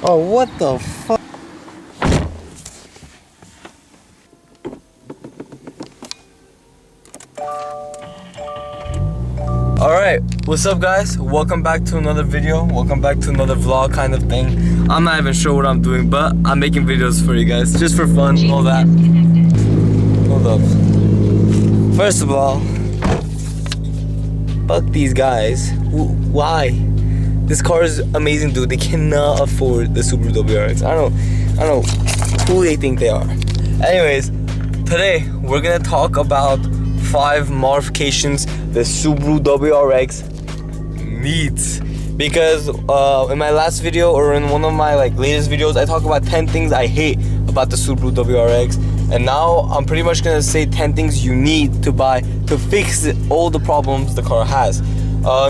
Oh, what the fuck? Alright, what's up guys? Welcome back to another video. Welcome back to another vlog kind of thing. I'm not even sure what I'm doing, but I'm making videos for you guys. Just for fun, all that. Hold up. First of all, fuck these guys. Why? This car is amazing, dude. They cannot afford the Subaru WRX. I don't know who they think they are. Anyways, today we're gonna talk about 5 modifications the Subaru WRX needs. Because in my last video, or in one of my latest videos, I talk about 10 things I hate about the Subaru WRX. And now I'm pretty much gonna say 10 things you need to buy to fix all the problems the car has.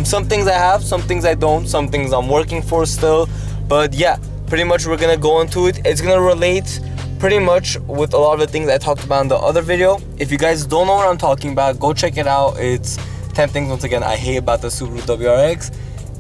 Some things I have, some things I don't, some things I'm working for still. But yeah, pretty much we're gonna go into it. It's gonna relate pretty much with a lot of the things I talked about in the other video. If you guys don't know what I'm talking about, go check it out. It's 10 things, once again, I hate about the Subaru WRX.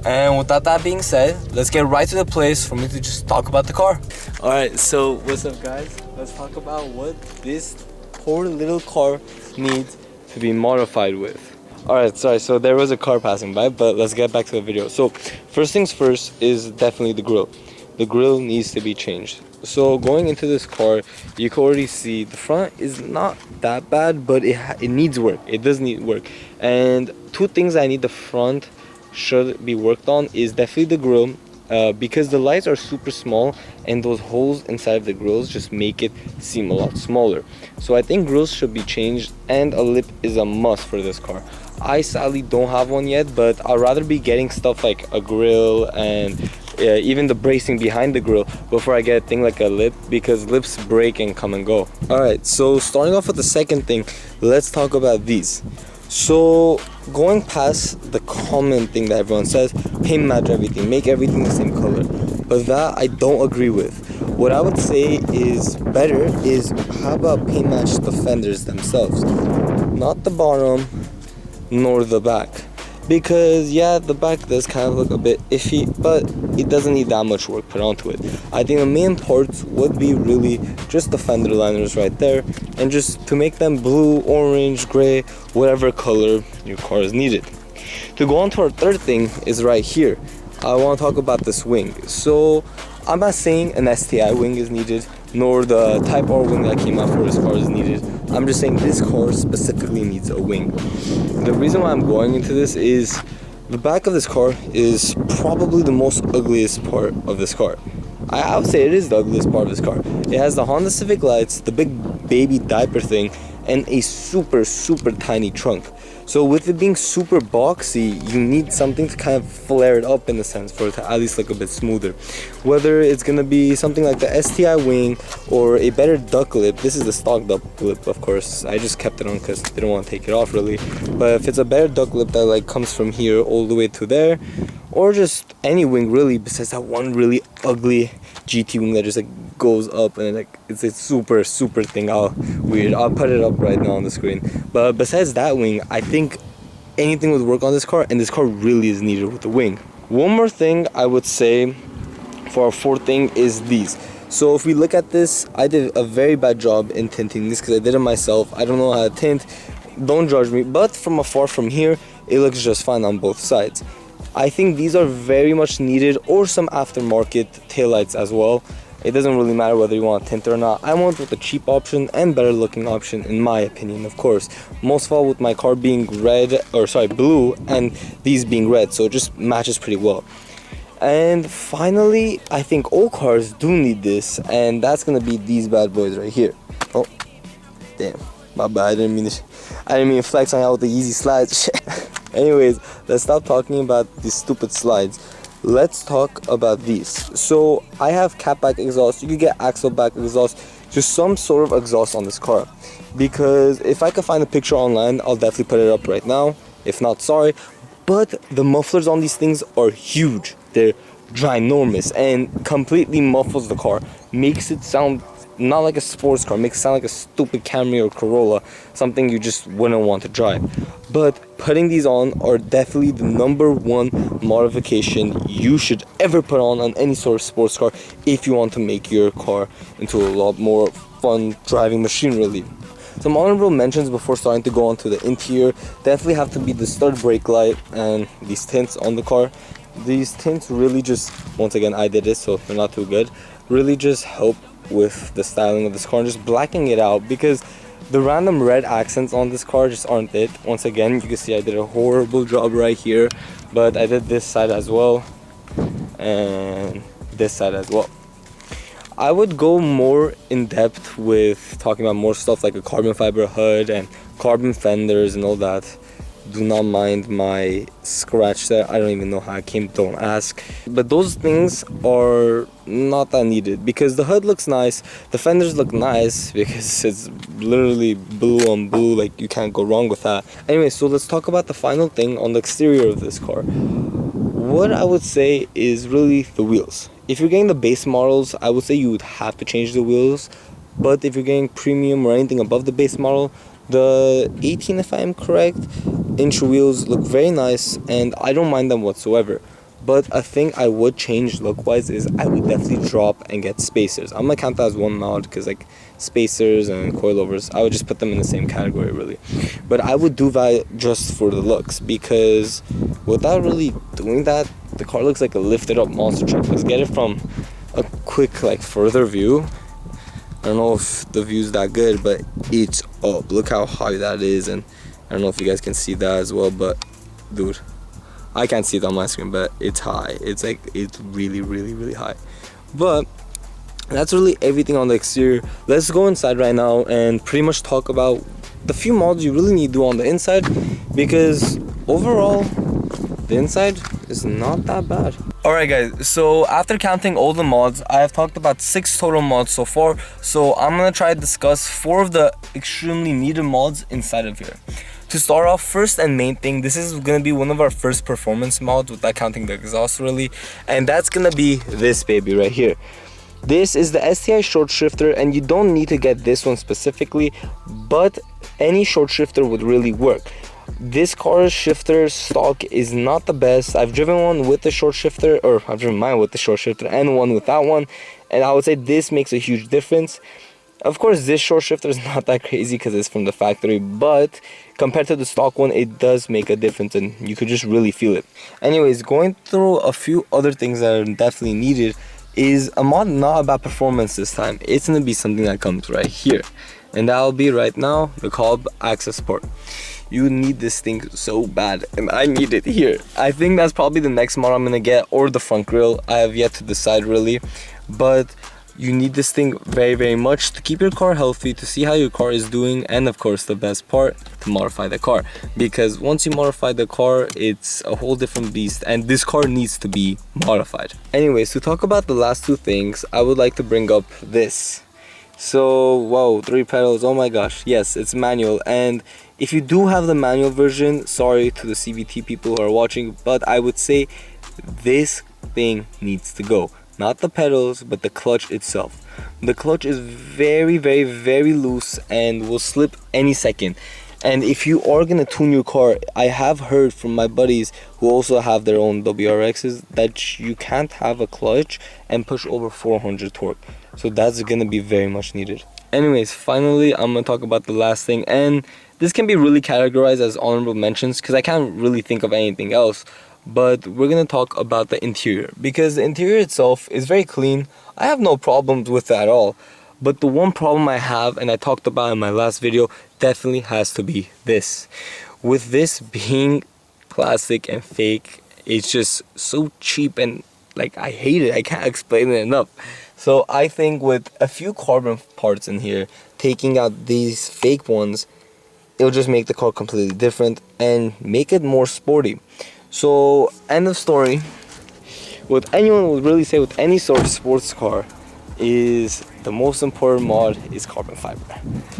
And without that being said, let's get right to the place for me to just talk about the car. Alright, so what's up guys? Let's talk about what this poor little car needs to be modified with. Alright, sorry, so there was a car passing by, but let's get back to the video. So first things first is definitely the grille. The grille needs to be changed. So going into this car, you can already see the front is not that bad, but it needs work. It does need work. And 2 things I need the front should be worked on is definitely the grille, because the lights are super small and those holes inside of the grills just make it seem a lot smaller. So I think grills should be changed, and a lip is a must for this car. I sadly don't have one yet, but I'd rather be getting stuff like a grill and even the bracing behind the grill before I get a thing like a lip, because lips break and come and go. Alright, so starting off with the second thing, let's talk about these. So going past the common thing that everyone says, paint match everything, make everything the same color, but that I don't agree with. What I would say is better is, how about paint match the fenders themselves, not the bottom nor the back, because yeah, the back does kind of look a bit iffy, but it doesn't need that much work put onto it. I think the main parts would be really just the fender liners right there, and just to make them blue, orange, gray, whatever color your car is needed. To go on to our third thing is right here. I want to talk about this wing. So I'm not saying an STI wing is needed, nor the Type R wing that came out for this car is needed. I'm just saying this car specifically needs a wing. The reason why I'm going into this is the back of this car is probably the most ugliest part of this car. I would say it is the ugliest part of this car. It has the Honda Civic lights, the big baby diaper thing, and a super tiny trunk. So with it being super boxy, you need something to kind of flare it up in a sense for it to at least look a bit smoother. Whether it's gonna be something like the STI wing or a better duck lip. This is the stock duck lip, of course. I just kept it on because I didn't want to take it off really. But if it's a better duck lip that comes from here all the way to there, or just any wing really, besides that one really ugly GT wing that just goes up and it's a super thing. Weird. I'll put it up right now on the screen. But besides that wing, I think anything would work on this car, and this car really is needed with the wing. One more thing I would say for our fourth thing is these. So if we look at this, I did a very bad job in tinting this because I did it myself. I don't know how to tint, don't judge me, but from afar from here, it looks just fine on both sides. I think these are very much needed, or some aftermarket taillights as well. It doesn't really matter whether you want a tint or not. I went with the cheap option and better looking option in my opinion, of course. Most of all with my car being blue, and these being red, so it just matches pretty well. And finally, I think all cars do need this, and that's gonna be these bad boys right here. Oh, damn, my bad. I didn't mean to flex on y'all with the easy slides. Anyways, let's stop talking about these stupid slides. Let's talk about these. So I have catback exhaust. You could get axle back exhaust, just some sort of exhaust on this car, because if I could find a picture online, I'll definitely put it up right now. If not, sorry. But the mufflers on these things are huge. They're ginormous and completely muffles the car, makes it sound not like a sports car. It makes it sound like a stupid Camry or Corolla, something you just wouldn't want to drive. But putting these on are definitely the #1 modification you should ever put on any sort of sports car if you want to make your car into a lot more fun driving machine, really. Some honorable mentions before starting to go on to the interior definitely have to be the stud brake light and these tints on the car. These tints really just, once again, I did it, so they're not too good, really just help with the styling of this car and just blackening it out, because the random red accents on this car just aren't it. Once again, you can see I did a horrible job right here, but I did this side as well and this side as well. I would go more in depth with talking about more stuff like a carbon fiber hood and carbon fenders and all that. Do not mind my scratch there. I don't even know how I came, don't ask. But those things are not that needed because the hood looks nice, the fenders look nice because it's literally blue on blue, like you can't go wrong with that. Anyway, so let's talk about the final thing on the exterior of this car. What I would say is really the wheels. If you're getting the base models, I would say you would have to change the wheels. But if you're getting premium or anything above the base model, the 18, if I am correct, inch wheels look very nice and I don't mind them whatsoever. But a thing I would change look-wise is I would definitely drop and get spacers. I'm gonna count that as one mod because like spacers and coilovers, I would just put them in the same category really. But I would do that just for the looks, because without really doing that, the car looks like a lifted up monster truck. Let's get it from a quick like further view. I don't know if the view's that good, but it's up. Look how high that is, and I don't know if you guys can see that as well, but dude, I can't see it on my screen, but it's high. It's like, it's really, really, really high. But that's really everything on the exterior. Let's go inside right now and pretty much talk about the few mods you really need to do on the inside, because overall, the inside is not that bad. Alright guys, so after counting all the mods, I have talked about 6 total mods so far. So I'm going to try to discuss 4 of the extremely needed mods inside of here. To start off, first and main thing, this is going to be one of our first performance mods without counting the exhaust really. And that's going to be this baby right here. This is the STI short shifter, and you don't need to get this one specifically, but any short shifter would really work. This car's shifter stock is not the best. I've driven one with the short shifter, or I've driven mine with the short shifter and one without one, and I would say this makes a huge difference. Of course, this short shifter is not that crazy because it's from the factory, but compared to the stock one, it does make a difference and you could just really feel it. Anyways, going through a few other things that are definitely needed is a mod not about performance this time. It's going to be something that comes right here, and that'll be right now the Cobb access port. You need this thing so bad, and I need it here. I think that's probably the next model I'm gonna get, or the front grille. I have yet to decide really, but you need this thing very, very much to keep your car healthy, to see how your car is doing, and of course the best part, to modify the car. Because once you modify the car, it's a whole different beast, and this car needs to be modified. Anyways, to talk about the last 2 things, I would like to bring up this. So, wow, 3 pedals, oh my gosh, yes, it's manual. And if you do have the manual version, sorry to the CVT people who are watching, but I would say this thing needs to go. Not the pedals, but the clutch itself. The clutch is very, very, very loose and will slip any second. And if you are gonna tune your car, I have heard from my buddies who also have their own WRXs that you can't have a clutch and push over 400 torque. So that's gonna be very much needed. Anyways, finally, I'm gonna talk about the last thing, and this can be really categorized as honorable mentions because I can't really think of anything else. But we're gonna talk about the interior, because the interior itself is very clean. I have no problems with that at all. But the one problem I have, and I talked about in my last video, definitely has to be this. With this being plastic and fake, it's just so cheap, and like, I hate it. I can't explain it enough. So I think with a few carbon parts in here, taking out these fake ones, it'll just make the car completely different and make it more sporty. So end of story. What anyone would really say with any sort of sports car is the most important mod is carbon fiber.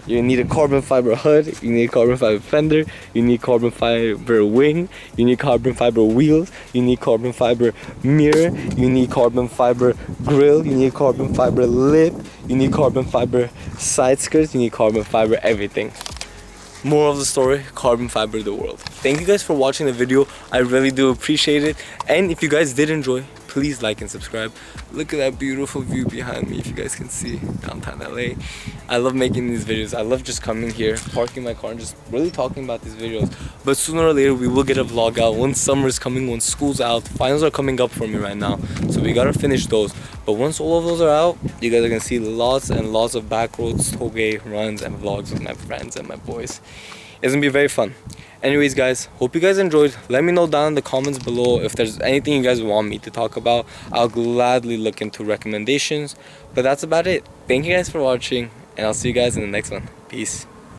You need a carbon fiber hood, you need a carbon fiber fender, you need carbon fiber wing, you need carbon fiber wheels, you need carbon fiber mirror, you need carbon fiber grill, you need carbon fiber lip, you need carbon fiber side skirts, you need carbon fiber everything. Moral of the story, carbon fiber the world. Thank you guys for watching the video. I really do appreciate it. And if you guys did enjoy, please like and subscribe. Look at that beautiful view behind me, if you guys can see downtown LA. I love making these videos. I love just coming here, parking my car, and just really talking about these videos. But sooner or later, we will get a vlog out once summer's coming, once school's out. Finals are coming up for me right now, so we gotta finish those. But once all of those are out, you guys are gonna see lots and lots of backroads, toge runs, and vlogs with my friends and my boys. It's gonna be very fun. Anyways, guys, hope you guys enjoyed. Let me know down in the comments below if there's anything you guys want me to talk about. I'll gladly look into recommendations. But that's about it. Thank you guys for watching, and I'll see you guys in the next one. Peace.